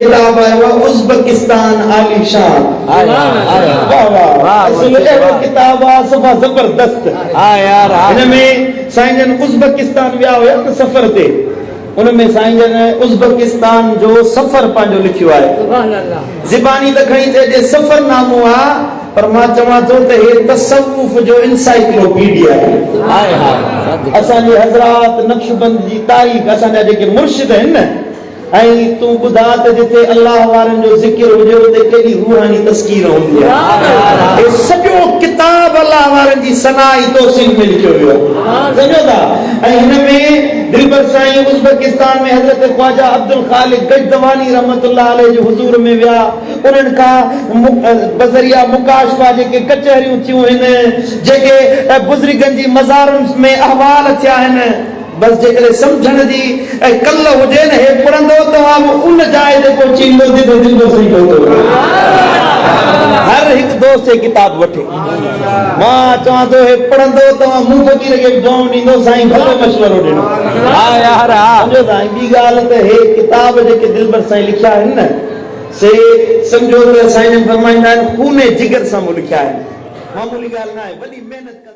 ڪتاب آيو ازبڪستان عاليشان ڪتاب صفا زبردست ان میں سائين جن ازبڪستان ويا هيا ته سفر تي ان میں سائين جن ازبڪستان جو سفر پانجو لکيو آهي سبحان الله زبانی त खणी थे सफर नामो आ पर मां चवां थो त हे तसव्वुफ जो एनसाइक्लोपीडिया आहे असां जी हज़रात नक्शबंद जी तारीख़ असां जा जेके मुर्शिद आहिनि ऐं तूं ॿुधा त जिथे अल्लाह वारनि जो ज़िक्र हुजे उते केॾी रूहानी तस्कीर हूंदी आहे हे सॼो किताब अल्लाह वारनि जी सनाई तौसील में लिखियो वियो आहे सम्झो था ऐं हिन में दिलबर साईं उज़्बेकिस्तान में हज़रत ख्वाजा अब्दुल खालिक गजदवानी रहमतुल्लाह अलैह जे हुज़ूर में विया उन्हनि खां बज़रिया मुकाशफा जेके कचहरियूं थियूं आहिनि जेके बुज़ुर्गनि जी मज़ारुनि में अहवाल थिया आहिनि बस जेकॾहिं सम्झण जी कल हुजे न हे पढ़ंदो तव्हां उन जाइ ते पहुची ईंदो जिते दिल में सही पहुतो हर हिकु दोस्त हे किताब वठे मां चवां थो हे पढ़ंदो तव्हां मूं फ़क़ीर खे दुआऊं ॾींदो साईं भलो मशवरो ॾिनो हा यार हा सम्झो था ॿी ॻाल्हि त हे किताब जेके दिलबर साईं लिखिया आहिनि न से सम्झो त साईं फरमाईंदा आहिनि खूने जिगर सां मूं लिखिया आहिनि मामूली ॻाल्हि न आहे वॾी महिनत